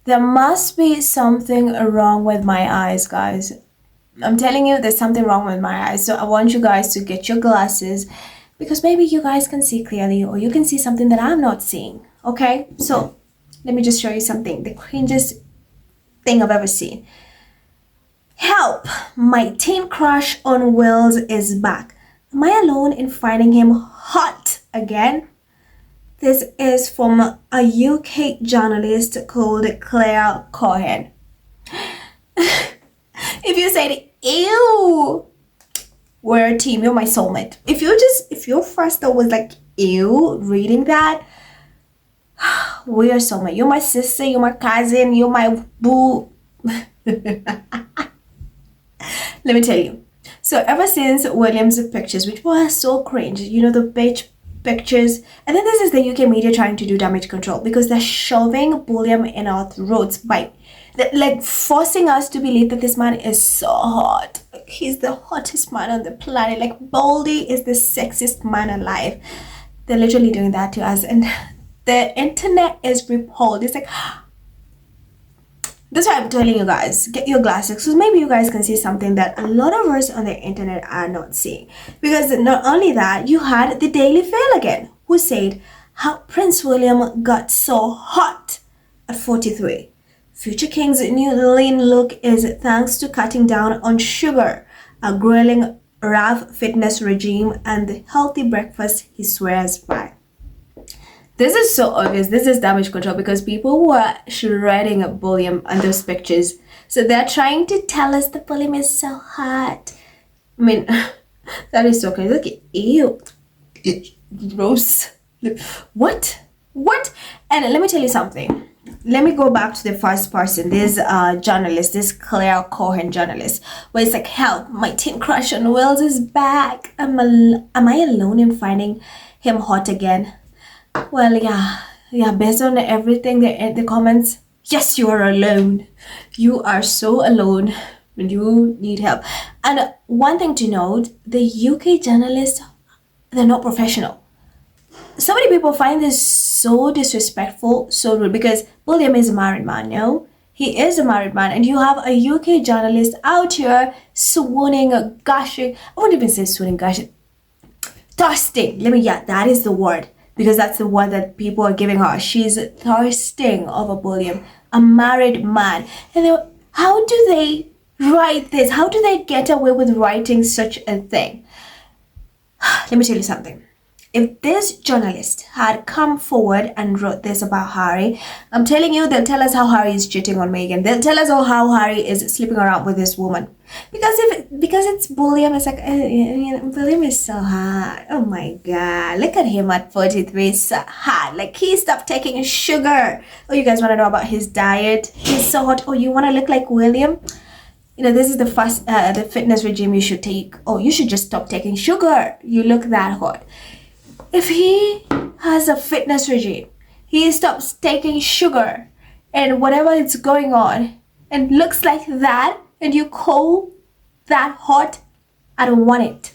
There must be something wrong with my eyes, guys. I'm telling you, there's something wrong with my eyes. So I want you guys to get your glasses because maybe you guys can see clearly or you can see something that I'm not seeing. Okay? So let me just show you something. The cringiest thing I've ever seen. Help! My teen crush on Wills is back. Am I alone in finding him hot again? This is from a UK journalist called Claire Cohen. If you said ew, we're a team, you're my soulmate. If your first thought was like ew reading that, we are soulmate. You're my sister, you're my cousin, you're my boo. Let me tell you. So ever since William's pictures, which were so cringe, you know, the beach pictures, and then this is the UK media trying to do damage control because they're shoving William in our throats by like forcing us to believe that this man is so hot. Like, he's the hottest man on the planet. Like Baldy is the sexiest man alive. They're literally doing that to us, and the internet is repelled. It's like, that's why I'm telling you guys, get your glasses, so maybe you guys can see something that a lot of us on the internet are not seeing. Because not only that, you had the Daily Fail again, who said how Prince William got so hot at 43. Future King's new lean look is thanks to cutting down on sugar, a grueling RAF fitness regime, and the healthy breakfast he swears by. This is so obvious. This is damage control because people were shredding William on those pictures. So they're trying to tell us that William is so hot. I mean, that is so crazy. Look, ew. Gross. What? What? And let me tell you something. Let me go back to the first person. This journalist, this Claire Cohen journalist, where it's like, help, my teen crush on Wills is back. Am I alone in finding him hot again? Well, yeah, based on everything in the comments, yes, you are alone. You are so alone and you need help. And one thing to note, the UK journalists, they're not professional. So many people find this so disrespectful, so rude, because William is a married man, no? He is a married man, and you have a UK journalist out here swooning, gushing. I wouldn't even say swooning, gushing. Thirsting. That is the word. Because that's the word that people are giving her. She's thirsting over William, a married man. And how do they write this? How do they get away with writing such a thing? Let me tell you something. If this journalist had come forward and wrote this about Harry, I'm telling you, they'll tell us how Harry is cheating on Meghan. They'll tell us how Harry is sleeping around with this woman. Because it's William, it's like, William is so hot. Oh my God, look at him at 43, so hot. Like, he stopped taking sugar. Oh, you guys want to know about his diet? He's so hot. Oh, you want to look like William? You know, this is the fitness regime you should take. Oh, you should just stop taking sugar. You look that hot. If he has a fitness regime, he stops taking sugar and whatever is going on and looks like that, and you call that hot, I don't want it.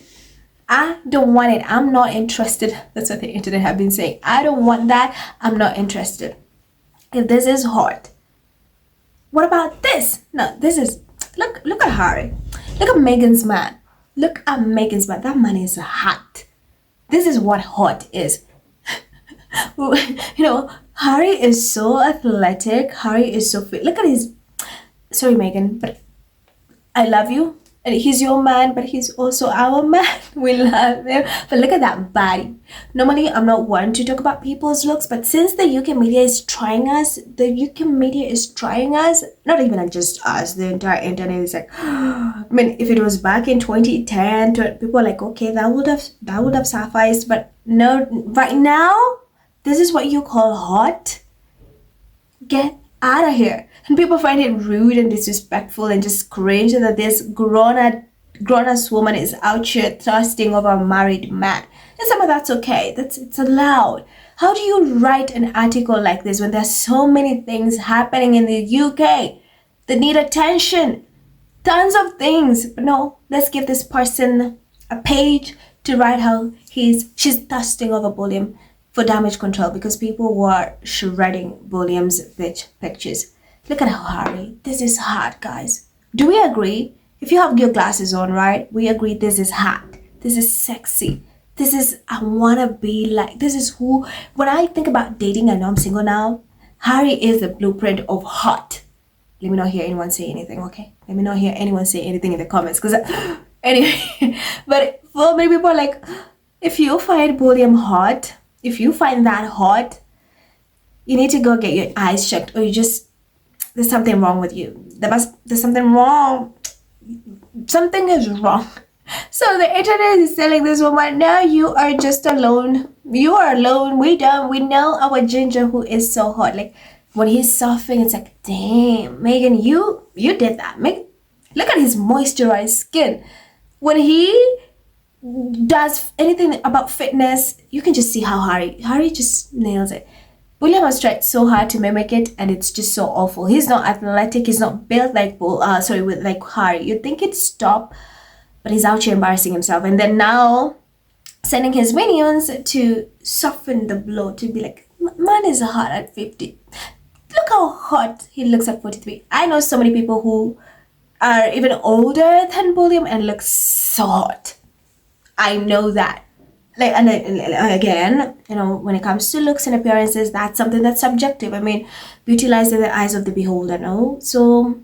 I don't want it. I'm not interested. That's what the internet have been saying. I don't want that. I'm not interested. If this is hot, what about this? No, this is, look at Harry. Look at Meghan's man. Look at Meghan's man. That man is hot. This is what hot is. You know, Harry is so athletic. Harry is so fit. Look at his... Sorry, Meghan, but I love you. And he's your man, but he's also our man. We love him. But look at that body. Normally, I'm not one to talk about people's looks, but since the UK media is trying us, not even just us, the entire internet is like, I mean, if it was back in 2010, people are like, okay, that would have sufficed. But no, right now, this is what you call hot? Get out of here. And people find it rude and disrespectful and just cringe that this grown-ass woman is out here thirsting over a married man. And some of that's okay. It's allowed. How do you write an article like this when there's so many things happening in the UK that need attention? Tons of things. But no, let's give this person a page to write how she's thirsting over William for damage control because people were shredding William's pictures. Look at Harry. This is hot, guys. Do we agree? If you have your glasses on, right? We agree this is hot. This is sexy. This is, I wanna be like, this is who, when I think about dating, I know I'm single now. Harry is the blueprint of hot. Let me not hear anyone say anything, okay? Let me not hear anyone say anything in the comments. Because, anyway, but for many people, like, if you find William hot, if you find that hot, you need to go get your eyes checked, or you just, there's something wrong with you. There's something wrong. Something is wrong. So the internet is telling this woman, now you are just alone. You are alone. We know our Ginger who is so hot. Like when he's surfing, it's like, damn, Megan, you did that. Look at his moisturized skin. When he does anything about fitness, you can just see how Harry just nails it. William has tried so hard to mimic it, and it's just so awful. He's not athletic. He's not built like like Harry. You'd think he'd stop, but he's out here embarrassing himself. And then now, sending his minions to soften the blow, to be like, man is hot at 50. Look how hot he looks at 43. I know so many people who are even older than William and look so hot. I know that. Like, and again, you know, when it comes to looks and appearances, that's something that's subjective. I mean, beauty lies in the eyes of the beholder, no? So,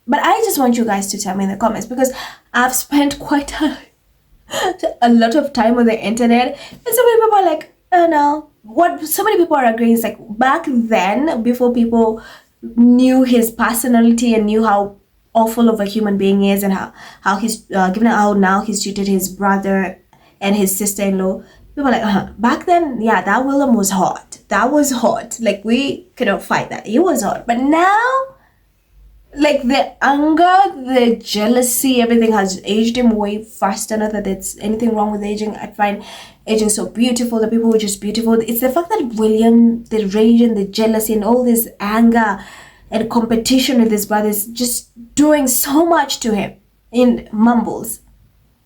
but I just want you guys to tell me in the comments, because I've spent quite a lot of time on the internet, and so many people are like, oh no. What so many people are agreeing is like, back then, before people knew his personality and knew how awful of a human being he is, and how he's given how now he's treated his brother and his sister-in-law, people were like, back then, yeah, that William was hot. That was hot. Like, we couldn't fight that. He was hot. But now, like, the anger, the jealousy, everything has aged him way faster. Not that there's anything wrong with aging. I find aging so beautiful. The people were just beautiful. It's the fact that William, the rage and the jealousy and all this anger and competition with his brothers, just doing so much to him in mumbles.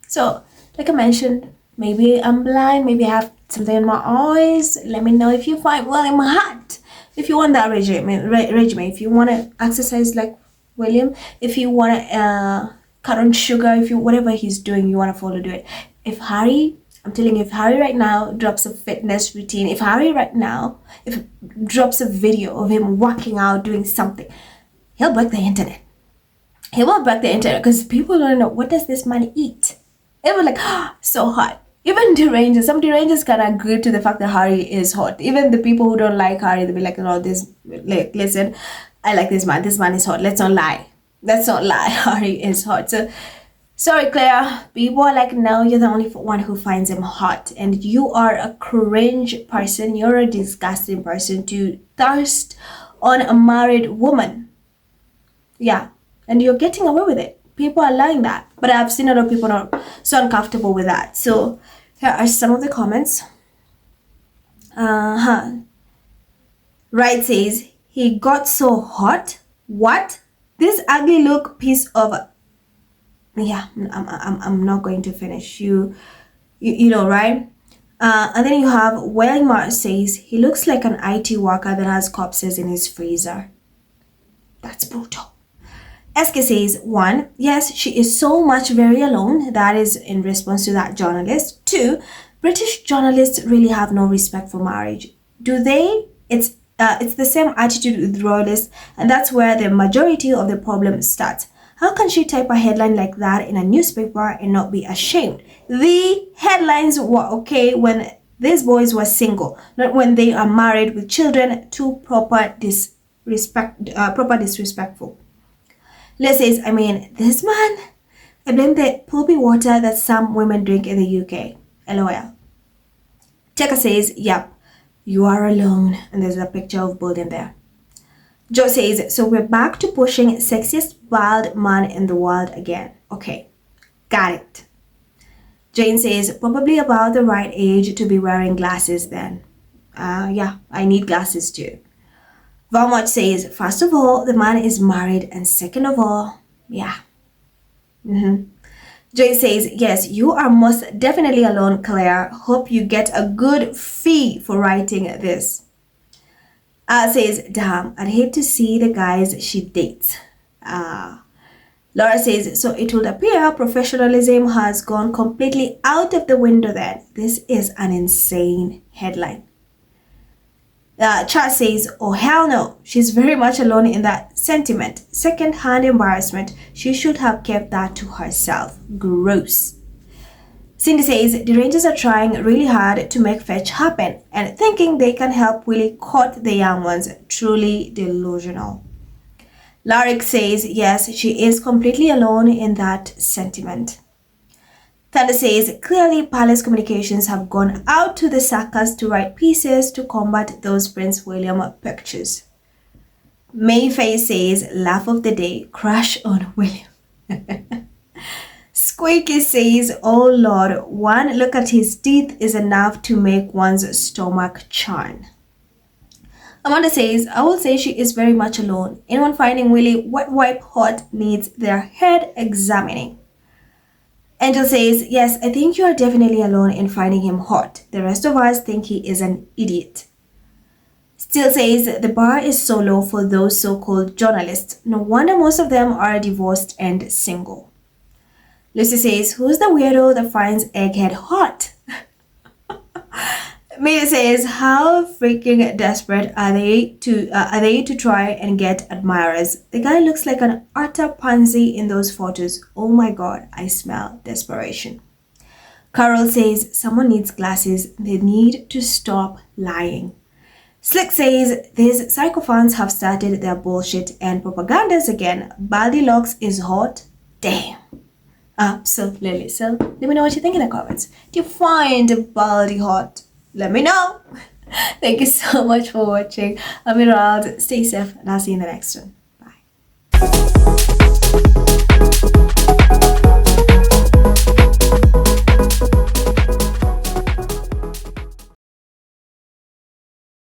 So, like I mentioned, maybe I'm blind, maybe I have something in my eyes. Let me know if you find William hot. If you want that regimen, if you want to exercise like William, if you want to cut on sugar, if you, whatever he's doing, you want to follow, do it. If Harry, I'm telling you, if Harry right now drops a fitness routine, if Harry right now, if drops a video of him working out, doing something, he'll break the internet. He will break the internet, because people don't know, what does this man eat? It was like, so hot. Even derangers, some derangers can agree to the fact that Harry is hot. Even the people who don't like Harry, they'll be like, no, this, like, listen, I like this man. This man is hot. Let's not lie. Let's not lie. Harry is hot. So, sorry, Claire. People are like, no, you're the only one who finds him hot. And you are a cringe person. You're a disgusting person to thirst on a married woman. Yeah. And you're getting away with it. People are lying that. But I've seen a lot of people not so uncomfortable with that. So, here are some of the comments. Right says, he got so hot. What? This ugly look piece of... Yeah, I'm not going to finish. You know, right? And then you have Wellingmar says, he looks like an IT worker that has corpses in his freezer. That's brutal. SK says, 1, yes, she is so much very alone. That is in response to that journalist. 2, British journalists really have no respect for marriage. Do they? It's the same attitude with royalists, and that's where the majority of the problem starts. How can she type a headline like that in a newspaper and not be ashamed? The headlines were okay when these boys were single, not when they are married with children. Too proper disrespectful. Les says, I mean, this man, I blame the pulpy water that some women drink in the UK. LOL. Teka says, yep, you are alone. And there's a picture of both in there. Joe says, so we're back to pushing sexiest bald man in the world again. Okay, got it. Jane says, probably about the right age to be wearing glasses then. Yeah, I need glasses too. Valmont says, first of all, the man is married, and second of all, yeah. Jay says, yes, you are most definitely alone, Claire. Hope you get a good fee for writing this. Says, damn, I'd hate to see the guys she dates. Laura says, so it would appear professionalism has gone completely out of the window then. This is an insane headline. Chad says, oh hell no, she's very much alone in that sentiment. Second-hand embarrassment. She should have kept that to herself. Gross. Cindy says, the Rangers are trying really hard to make fetch happen and thinking they can help Willie court the young ones. Truly delusional. Larrick says, yes, she is completely alone in that sentiment. Thunder says, clearly Palace Communications have gone out to the suckers to write pieces to combat those Prince William pictures. Mayfair says, laugh of the day, crush on William. Squeaky says, oh Lord, one look at his teeth is enough to make one's stomach churn. Amanda says, I will say she is very much alone. Anyone finding Willie wet wipe hot needs their head examining. Angel says, yes, I think you are definitely alone in finding him hot. The rest of us think he is an idiot. Still says, the bar is so low for those so-called journalists. No wonder most of them are divorced and single. Lucy says, who's the weirdo that finds Egghead hot? Mia says, how freaking desperate are they to try and get admirers? The guy looks like an utter pansy in those photos. Oh my god, I smell desperation. Carol says, someone needs glasses. They need to stop lying. Slick says, these psychophants have started their bullshit and propagandas again. Baldilocks is hot. Damn. Absolutely. So let me know what you think in the comments. Do you find Baldy hot? Let me know. Thank you so much for watching. I'm Emerald. Stay safe and I'll see you in the next one. Bye.